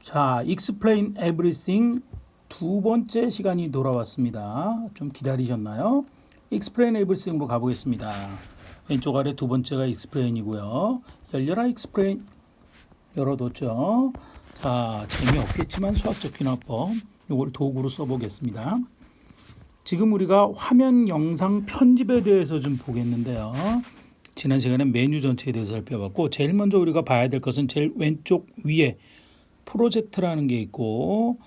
자, Explain Everything 두 번째 시간이 돌아왔습니다. 좀 기다리셨나요? Explain Everything으로 가보겠습니다. 왼쪽 아래 두 번째가 Explain이고요. 열려라 Explain 열어뒀죠. 자, 재미없겠지만 수학적 귀납법 이걸 도구로 써보겠습니다. 지금 우리가 화면 영상 편집에 대해서 좀 보겠는데요. 지난 시간에 메뉴 전체에 대해서 살펴봤고 제일 먼저 우리가 봐야 될 것은 제일 왼쪽 위에 프로젝트라는 게 있고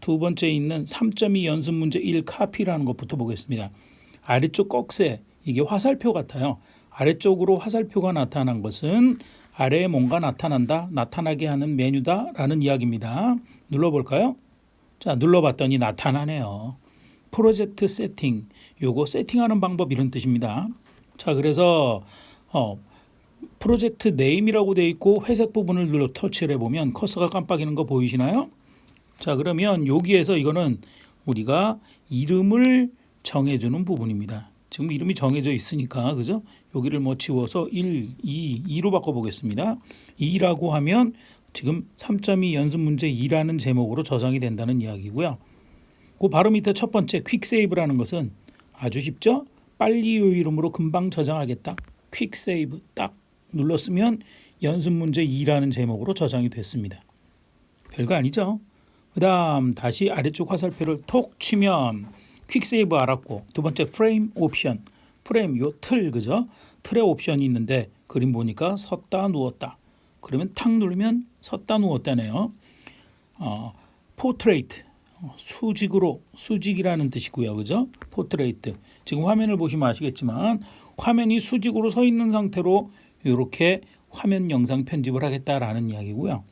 두 번째 있는 3.2 연습 문제 1 카피라는 것부터 보겠습니다. 아래쪽 꺽쇠 이게 화살표 같아요. 아래쪽으로 화살표가 나타난 것은 아래에 뭔가 나타난다, 나타나게 하는 메뉴다라는 이야기입니다. 눌러볼까요? 자, 눌러봤더니 나타나네요. 프로젝트 세팅, 요거 세팅하는 방법 이런 뜻입니다. 자, 그래서 프로젝트 네임이라고 되어 있고 회색 부분을 눌러 터치를 해보면 커서가 깜빡이는 거 보이시나요? 자, 그러면 여기에서 이거는 우리가 이름을 정해주는 부분입니다. 지금 이름이 정해져 있으니까 그죠? 여기를 뭐 지워서 1, 2, 2로 바꿔보겠습니다. 2라고 하면 지금 3.2 연습 문제 2라는 제목으로 저장이 된다는 이야기고요. 그 바로 밑에 첫 번째 퀵 세이브라는 것은 아주 쉽죠? 빨리 요 이름으로 금방 저장하겠다. 퀵 세이브 딱 눌렀으면 연습 문제 2라는 제목으로 저장이 됐습니다. 별거 아니죠? 그 다음 다시 아래쪽 화살표를 톡 치면 퀵 세이브 알았고 두 번째 프레임 옵션 프레임 요 틀 그죠? 틀의 옵션이 있는데 그림 보니까 섰다 누웠다 그러면 탁 누르면 섰다 누웠다네요. 포트레이트 수직으로 수직이라는 뜻이고요. 그죠? 포트레이트 지금 화면을 보시면 아시겠지만 화면이 수직으로 서 있는 상태로 이렇게 화면 영상 편집을 하겠다라는 이야기고요.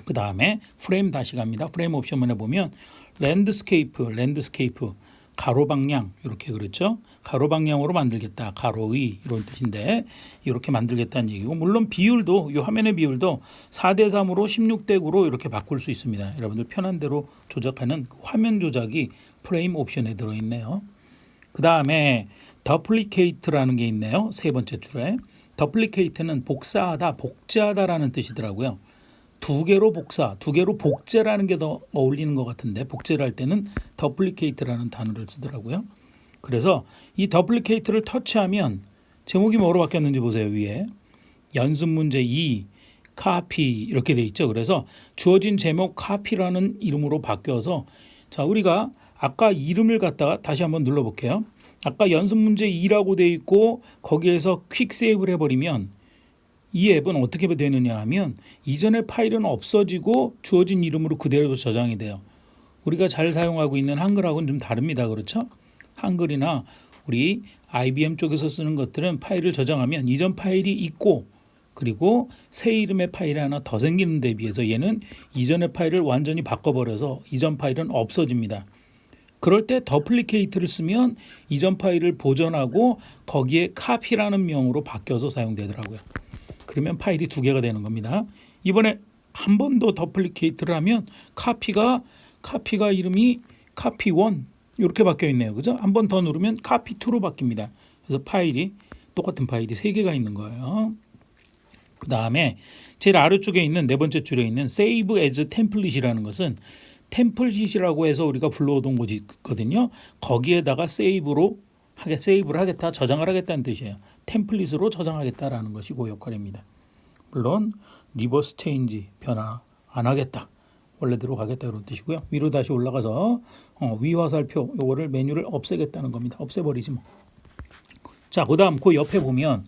그 다음에 프레임 다시 갑니다. 프레임 옵션에 보면 랜드스케이프 가로 방향 이렇게 그렇죠. 가로 방향으로 만들겠다. 가로의 이런 뜻인데 이렇게 만들겠다는 얘기고 물론 비율도 이 화면의 비율도 4:3으로 16:9로 이렇게 바꿀 수 있습니다. 여러분들 편한 대로 조작하는 화면 조작이 프레임 옵션에 들어있네요. 그 다음에 더플리케이트라는 게 있네요. 세 번째 줄에 더플리케이트는 복사하다, 복제하다라는 뜻이더라고요. 두 개로 복사, 두 개로 복제라는 게 더 어울리는 것 같은데 복제를 할 때는 더플리케이트라는 단어를 쓰더라고요. 그래서 이 더플리케이트를 터치하면 제목이 뭐로 바뀌었는지 보세요. 위에 연습 문제 2 카피 이렇게 돼 있죠. 그래서 주어진 제목 카피라는 이름으로 바뀌어서 자 우리가 아까 이름을 갖다가 다시 한번 눌러볼게요. 아까 연습 문제 2라고 돼 있고 거기에서 퀵 세이브를 해버리면 이 앱은 어떻게 되느냐 하면 이전의 파일은 없어지고 주어진 이름으로 그대로 저장이 돼요. 우리가 잘 사용하고 있는 한글하고는 좀 다릅니다. 그렇죠? 한글이나 우리 IBM 쪽에서 쓰는 것들은 파일을 저장하면 이전 파일이 있고 그리고 새 이름의 파일이 하나 더 생기는 데 비해서 얘는 이전의 파일을 완전히 바꿔버려서 이전 파일은 없어집니다. 그럴 때 더플리케이트를 쓰면 이전 파일을 보존하고 거기에 카피라는 명으로 바뀌어서 사용되더라고요. 그러면 파일이 두 개가 되는 겁니다. 이번에 한 번 더 더플리케이트를 하면 카피가 이름이 카피 1 이렇게 바뀌어 있네요. 그죠? 한 번 더 누르면 카피 2로 바뀝니다. 그래서 파일이 똑같은 파일이 세 개가 있는 거예요. 그 다음에 제일 아래쪽에 있는 네 번째 줄에 있는 Save as Template이라는 것은 템플릿이라고 해서 우리가 불러오던 곳이 있거든요. 거기에다가 세이브를 하겠다, 저장을 하겠다는 뜻이에요. 템플릿으로 저장하겠다라는 것이 그 역할입니다. 물론 리버스 체인지 변화 안 하겠다. 원래대로 가겠다 이런 뜻이고요. 위로 다시 올라가서 위 화살표 요거를 메뉴를 없애겠다는 겁니다. 없애버리지 뭐. 자, 그다음 그 옆에 보면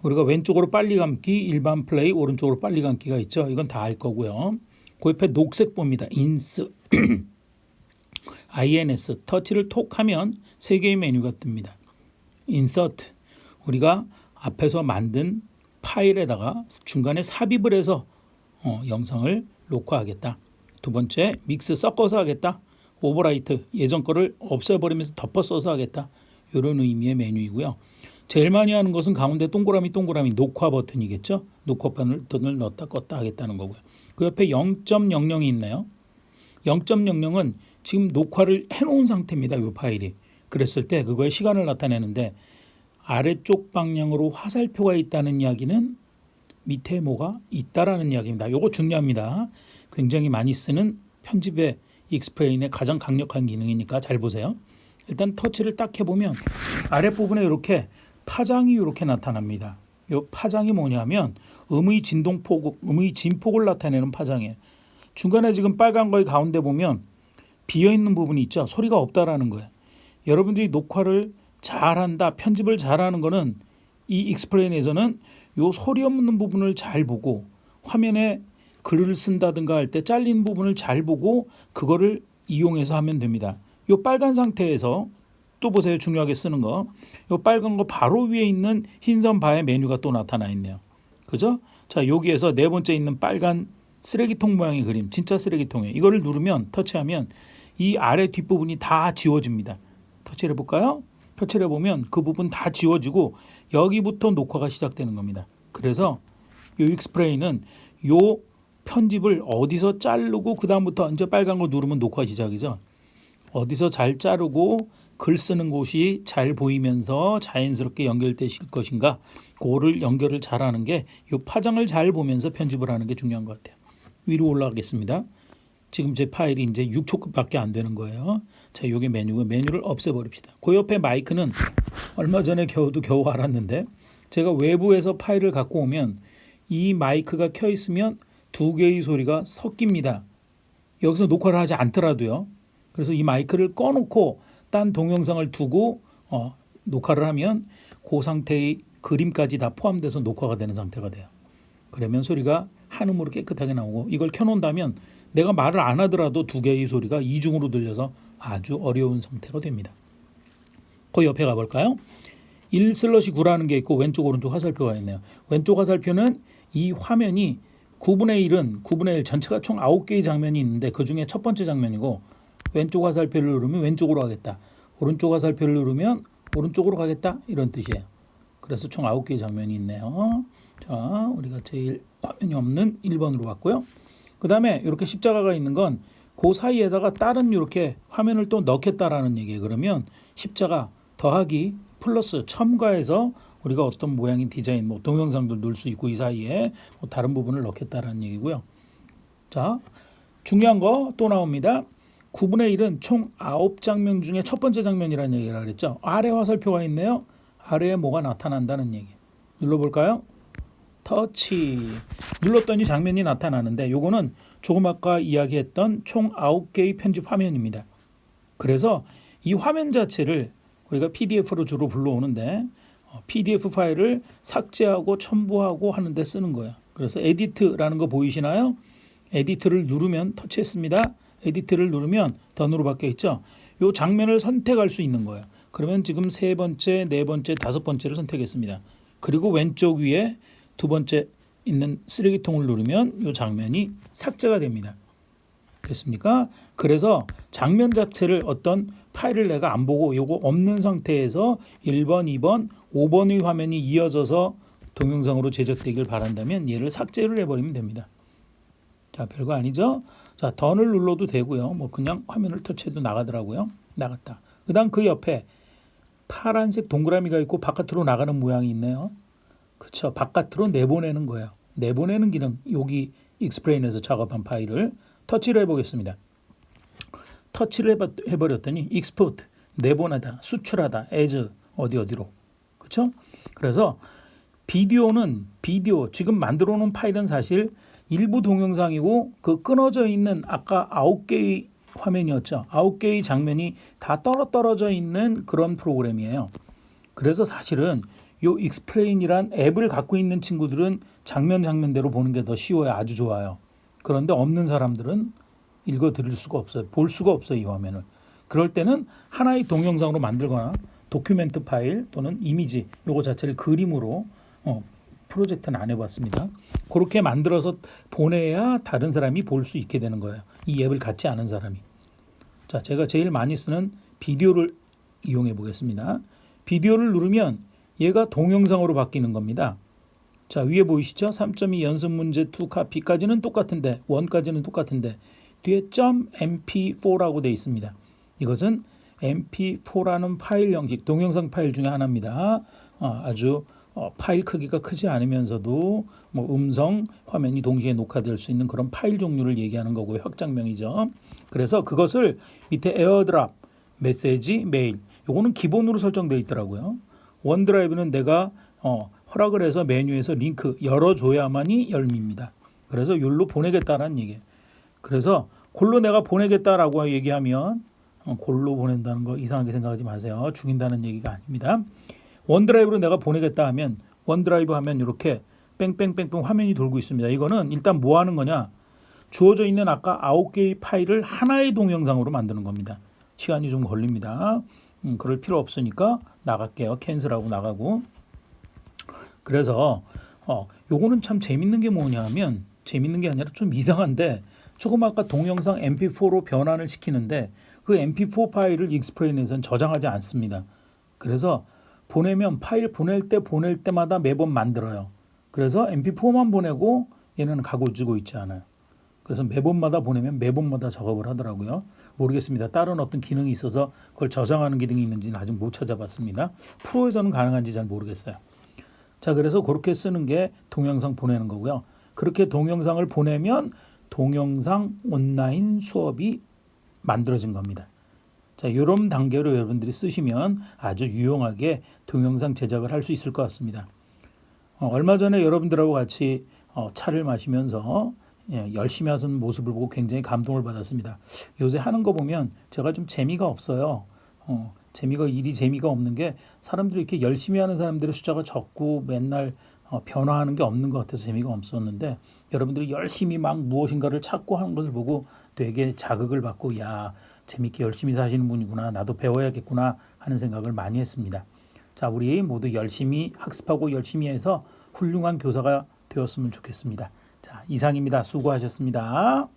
우리가 왼쪽으로 빨리 감기, 일반 플레이, 오른쪽으로 빨리 감기가 있죠. 이건 다 알 거고요. 그 옆에 녹색 봅니다. 인스 INS 터치를 톡 하면 세 개의 메뉴가 뜹니다. 인서트 우리가 앞에서 만든 파일에다가 중간에 삽입을 해서 영상을 녹화하겠다. 두 번째 믹스 섞어서 하겠다. 오버라이트 예전 거를 없애버리면서 덮어 써서 하겠다. 이런 의미의 메뉴이고요. 제일 많이 하는 것은 가운데 동그라미 녹화 버튼이겠죠. 녹화 버튼을 넣었다 껐다 하겠다는 거고요. 그 옆에 0.00이 있네요. 0.00은 지금 녹화를 해놓은 상태입니다. 이 파일이. 그랬을 때 그거의 시간을 나타내는데 아래쪽 방향으로 화살표가 있다는 이야기는 밑에 뭐가 있다라는 이야기입니다. 이거 중요합니다. 굉장히 많이 쓰는 편집의 익스프레인의 가장 강력한 기능이니까 잘 보세요. 일단 터치를 딱 해보면 아랫부분에 이렇게 파장이 이렇게 나타납니다. 이 파장이 뭐냐면 음의 진폭을 나타내는 파장이에요. 중간에 지금 빨간 거의 가운데 보면 비어있는 부분이 있죠. 소리가 없다라는 거예요. 여러분들이 녹화를 잘한다, 편집을 잘하는 거는 이 익스프레인에서는 요 소리 없는 부분을 잘 보고 화면에 글을 쓴다든가 할 때 잘린 부분을 잘 보고 그거를 이용해서 하면 됩니다. 요 빨간 상태에서 또 보세요. 중요하게 쓰는 거. 요 빨간 거 바로 위에 있는 흰선 바에 메뉴가 또 나타나 있네요. 그죠? 자, 여기에서 네 번째 있는 빨간 쓰레기통 모양의 그림, 진짜 쓰레기통에 이거를 누르면 터치하면 이 아래 뒷부분이 다 지워집니다. 터치를 해볼까요? 터치를 해보면 그 부분 다 지워지고 여기부터 녹화가 시작되는 겁니다. 그래서 요 익스프레인은 요 편집을 어디서 자르고 그 다음부터 이제 빨간 거 누르면 녹화 시작이죠. 어디서 잘 자르고 글 쓰는 곳이 잘 보이면서 자연스럽게 연결되실 것인가, 그거를 연결을 잘하는 게 이 파장을 잘 보면서 편집을 하는 게 중요한 것 같아요. 위로 올라가겠습니다. 지금 제 파일이 이제 6초급밖에 안 되는 거예요. 자, 요게 메뉴고 메뉴를 없애버립시다. 그 옆에 마이크는 얼마 전에 겨우 알았는데 제가 외부에서 파일을 갖고 오면 이 마이크가 켜 있으면 두 개의 소리가 섞입니다. 여기서 녹화를 하지 않더라도요. 그래서 이 마이크를 꺼놓고 딴 동영상을 두고 녹화를 하면 그 상태의 그림까지 다 포함돼서 녹화가 되는 상태가 돼요. 그러면 소리가 한음으로 깨끗하게 나오고 이걸 켜놓는다면 내가 말을 안 하더라도 두 개의 소리가 이중으로 들려서 아주 어려운 상태가 됩니다. 그 옆에 가볼까요? 1/9라는 게 있고 왼쪽 오른쪽 화살표가 있네요. 왼쪽 화살표는 이 화면이 9분의 1은 9분의 1 전체가 총 9개의 장면이 있는데 그중에 첫 번째 장면이고 왼쪽 화살표를 누르면 왼쪽으로 가겠다. 오른쪽 화살표를 누르면 오른쪽으로 가겠다. 이런 뜻이에요. 그래서 총 9개의 장면이 있네요. 자, 우리가 제일 화면이 없는 1번으로 갔고요. 그 다음에 이렇게 십자가가 있는 건 그 사이에다가 다른 이렇게 화면을 또 넣겠다라는 얘기예요. 그러면 십자가 더하기 플러스 첨가해서 우리가 어떤 모양의 디자인, 뭐 동영상도 넣을 수 있고 이 사이에 뭐 다른 부분을 넣겠다라는 얘기고요. 자, 중요한 거 또 나옵니다. 9분의 1은 총 9장면 중에 첫 번째 장면이라는 얘기를 그랬죠. 아래 화살표가 있네요. 아래에 뭐가 나타난다는 얘기. 눌러볼까요? 터치. 눌렀더니 장면이 나타나는데 요거는 조금 아까 이야기했던 총 9개의 편집 화면입니다. 그래서 이 화면 자체를 우리가 PDF로 주로 불러오는데 PDF 파일을 삭제하고 첨부하고 하는데 쓰는 거예요. 그래서 에디트라는 거 보이시나요? 에디트를 누르면 터치했습니다. 에디트를 누르면 던으로 바뀌어 있죠. 이 장면을 선택할 수 있는 거예요. 그러면 지금 세 번째, 네 번째, 다섯 번째를 선택했습니다. 그리고 왼쪽 위에 두 번째 있는 쓰레기통을 누르면 이 장면이 삭제가 됩니다. 됐습니까? 그래서 장면 자체를 어떤 파일을 내가 안 보고 요거 없는 상태에서 1번, 2번, 5번의 화면이 이어져서 동영상으로 제작되길 바란다면 얘를 삭제를 해버리면 됩니다. 자, 별거 아니죠? 자, 던을 눌러도 되고요. 뭐 그냥 화면을 터치해도 나가더라고요. 나갔다. 그다음 그 옆에 파란색 동그라미가 있고 바깥으로 나가는 모양이 있네요. 그렇죠. 바깥으로 내보내는 거예요. 내보내는 기능. 여기 익스프레인에서 작업한 파일을 터치를 해보겠습니다. 터치를 해버렸더니 익스포트, 내보내다, 수출하다, as 어디로. 그렇죠? 그래서 비디오는 지금 만들어 놓은 파일은 사실 일부 동영상이고 그 끊어져 있는 아까 9개의 화면이었죠. 9개의 장면이 다 떨어져 있는 그런 프로그램이에요. 그래서 사실은 요 익스플레인이란 앱을 갖고 있는 친구들은 장면대로 보는 게 더 쉬워요. 아주 좋아요. 그런데 없는 사람들은 읽어 들을 수가 없어요. 볼 수가 없어요. 이 화면을. 그럴 때는 하나의 동영상으로 만들거나 도큐멘트 파일 또는 이미지 요거 자체를 그림으로 프로젝트는 안 해봤습니다. 그렇게 만들어서 보내야 다른 사람이 볼 수 있게 되는 거예요. 이 앱을 갖지 않은 사람이. 자, 제가 제일 많이 쓰는 비디오를 이용해 보겠습니다. 비디오를 누르면 얘가 동영상으로 바뀌는 겁니다. 자, 위에 보이시죠? 3.2 연습 문제 2 카피까지는 똑같은데 1까지는 똑같은데 뒤에 .mp4라고 되어 있습니다. 이것은 mp4라는 파일 형식, 동영상 파일 중에 하나입니다. 아주 파일 크기가 크지 않으면서도 뭐 음성, 화면이 동시에 녹화될 수 있는 그런 파일 종류를 얘기하는 거고요. 확장명이죠. 그래서 그것을 밑에 에어드랍, 메시지, 메일 요거는 기본으로 설정되어 있더라고요. 원드라이브는 내가 허락을 해서 메뉴에서 링크 열어줘야만이 열립니다. 그래서 욜로 보내겠다라는 얘기예요. 그래서 골로 내가 보내겠다라고 얘기하면 골로 보낸다는 거 이상하게 생각하지 마세요. 죽인다는 얘기가 아닙니다. 원드라이브로 내가 보내겠다 하면 원드라이브 하면 이렇게 뺑뺑뺑뺑 화면이 돌고 있습니다. 이거는 일단 뭐 하는 거냐? 주어져 있는 아까 9개의 파일을 하나의 동영상으로 만드는 겁니다. 시간이 좀 걸립니다. 그럴 필요 없으니까 나갈게요. 캔슬하고 나가고. 그래서 요거는 참 재밌는 게 뭐냐 하면 재밌는 게 아니라 좀 이상한데 조금 아까 동영상 mp4로 변환을 시키는데 그 mp4 파일을 익스플레인에서는 저장하지 않습니다. 그래서 보내면 파일 보낼 때마다 매번 만들어요. 그래서 mp4만 보내고 얘는 가고지고 있지 않아요. 그래서 매번마다 보내면 매번마다 작업을 하더라고요. 모르겠습니다. 다른 어떤 기능이 있어서 그걸 저장하는 기능이 있는지는 아직 못 찾아봤습니다. 프로에서는 가능한지 잘 모르겠어요. 자, 그래서 그렇게 쓰는 게 동영상 보내는 거고요. 그렇게 동영상을 보내면 동영상 온라인 수업이 만들어진 겁니다. 자, 이런 단계로 여러분들이 쓰시면 아주 유용하게 동영상 제작을 할 수 있을 것 같습니다. 얼마 전에 여러분들하고 같이 차를 마시면서 열심히 하는 모습을 보고 굉장히 감동을 받았습니다. 요새 하는 거 보면 제가 좀 재미가 없어요. 일이 재미가 없는 게 사람들이 이렇게 열심히 하는 사람들의 숫자가 적고 맨날 변화하는 게 없는 것 같아서 재미가 없었는데 여러분들이 열심히 막 무엇인가를 찾고 하는 것을 보고 되게 자극을 받고 야 재밌게 열심히 사시는 분이구나 나도 배워야겠구나 하는 생각을 많이 했습니다. 자, 우리 모두 열심히 학습하고 열심히 해서 훌륭한 교사가 되었으면 좋겠습니다. 자, 이상입니다. 수고하셨습니다.